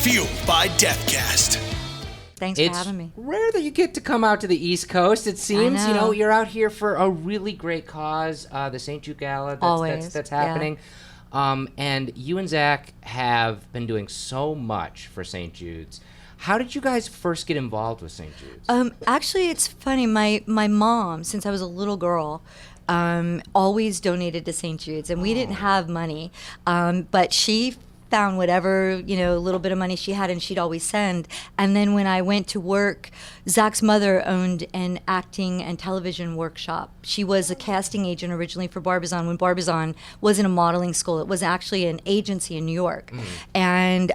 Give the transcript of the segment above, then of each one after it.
Fueled by Deathcast. Thanks for having me. It's rare that you get to come out to the East Coast, it seems. I know. You know, you're out here for a really great cause, the St. Jude Gala that's happening. Yeah. And you and Zakk have been doing so much for St. Jude's. How did you guys first get involved with St. Jude's? Actually, it's funny. My mom, since I was a little girl, always donated to St. Jude's, and we didn't have money, but she found whatever, little bit of money she had, and she'd always send. And then when I went to work, Zakk's mother owned an acting and television workshop. She was a casting agent originally for Barbaranne when Barbaranne wasn't a modeling school. It was actually an agency in New York. And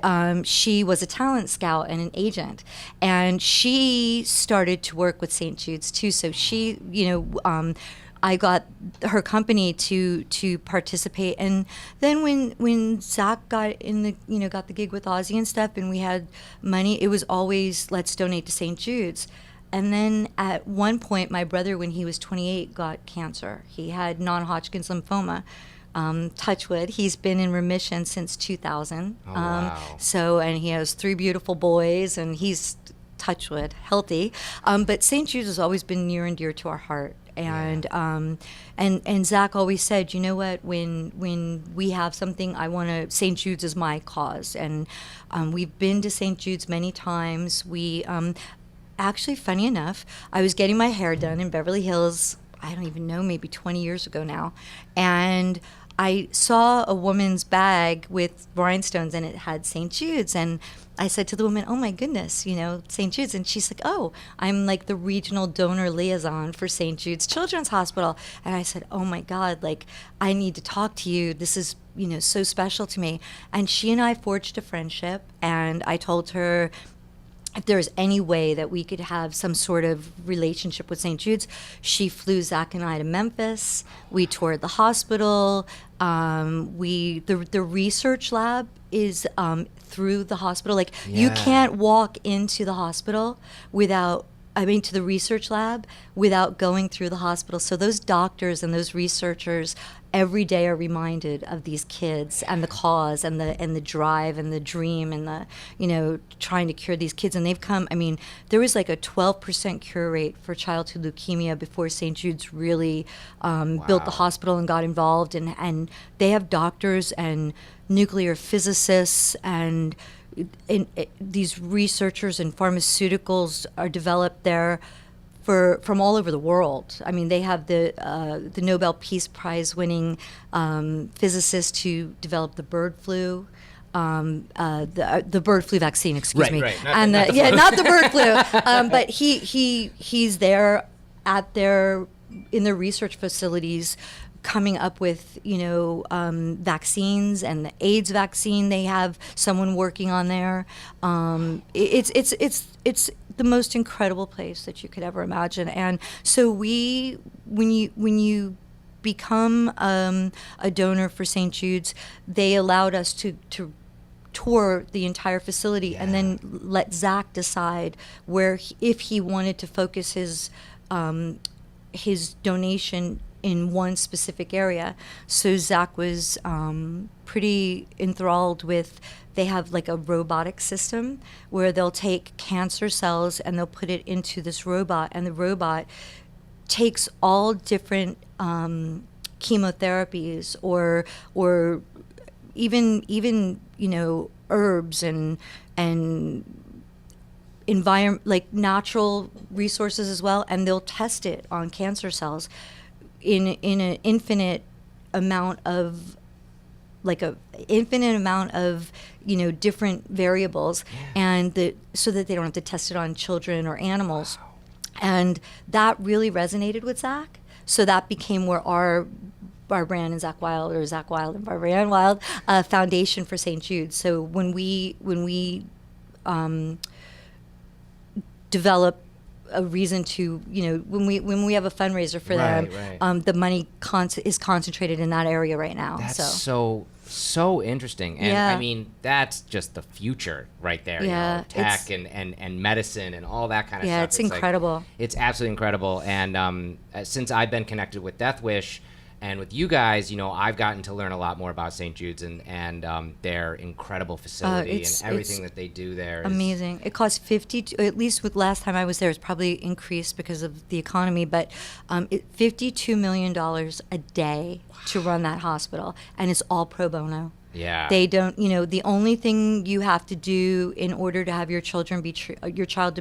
she was a talent scout and an agent. And she started to work with St. Jude's too. So she, I got her company to participate, and then when Zakk got the gig with Ozzy and stuff, and we had money, it was always let's donate to St. Jude's. And then at one point, my brother, when he was 28, got cancer. He had non-Hodgkin's lymphoma. Touch wood, he's been in remission since 2000. Oh, wow. And he has 3 beautiful boys, and he's touch wood healthy. But St. Jude's has always been near and dear to our heart. And Zakk always said, you know what, when we have something, St. Jude's is my cause. And we've been to St. Jude's many times. We actually, funny enough, I was getting my hair done in Beverly Hills, I don't even know, maybe 20 years ago now, and I saw a woman's bag with rhinestones, and it had St. Jude's, and I said to the woman, oh my goodness, St. Jude's. And she's like, oh, I'm like the regional donor liaison for St. Jude's Children's Hospital. And I said, oh my God, I need to talk to you. This is, so special to me. And she and I forged a friendship, and I told her if there was any way that we could have some sort of relationship with St. Jude's. She flew Zakk and I to Memphis. We toured the hospital. The research lab is through the hospital. You can't walk into the hospital to the research lab without going through the hospital. So those doctors and those researchers every day are reminded of these kids and the cause and the drive and the dream and the trying to cure these kids. And they've come, there was like a 12% cure rate for childhood leukemia before St. Jude's really built the hospital and got involved. And they have doctors and nuclear physicists and these researchers and pharmaceuticals are developed there from all over the world. They have the Nobel Peace Prize winning physicist who developed the bird flu. The bird flu vaccine, excuse me. Right. Not the bird flu. But he's there in their research facilities, coming up with vaccines, and the AIDS vaccine they have someone working on there. It's the most incredible place that you could ever imagine. And so when you become a donor for St. Jude's, they allowed us to tour the entire facility and then let Zakk decide if he wanted to focus his donation in one specific area. So Zakk was pretty enthralled with, they have like a robotic system where they'll take cancer cells and they'll put it into this robot, and the robot takes all different chemotherapies or even herbs and environment, like natural resources as well, and they'll test it on cancer cells in an infinite amount of different variables, and so that they don't have to test it on children or animals. Wow. And that really resonated with Zakk. So that became where our Barbaranne and Zakk Wylde, or Zakk Wylde and Barbaranne Wylde foundation for St. Jude. So when we develop a reason to, when we have a fundraiser for them, the money is concentrated in that area right now. That's so interesting. And that's just the future right there. Tech and medicine and all that kind of stuff. It's incredible. It's absolutely incredible. And since I've been connected with Death Wish, And with you guys, you know, I've gotten to learn a lot more about St. Jude's and their incredible facility and everything that they do there. Amazing. It costs at least with last time I was there, it's probably increased because of the economy, but $52 million a day to run that hospital, and it's all pro bono. Yeah. They don't, you know, the only thing you have to do in order to have your child to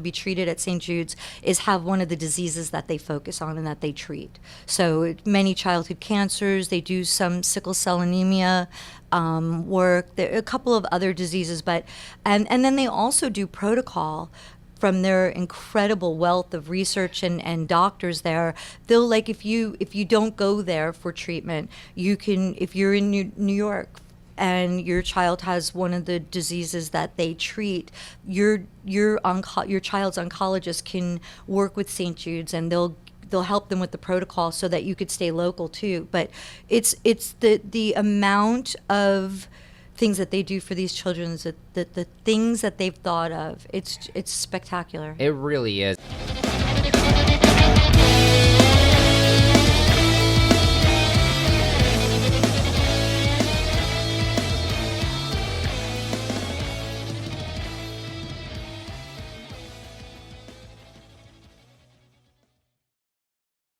be treated at St. Jude's is have one of the diseases that they focus on and that they treat. So many childhood cancers, they do some sickle cell anemia work, there are a couple of other diseases, but and then they also do protocol from their incredible wealth of research and doctors there. They'll, like, if you don't go there for treatment, you can, if you're in New York and your child has one of the diseases that they treat, your child's oncologist can work with St. Jude's, and they'll help them with the protocol so that you could stay local too. But it's the amount of things that they do for these children, the things that they've thought of, it's spectacular. It really is.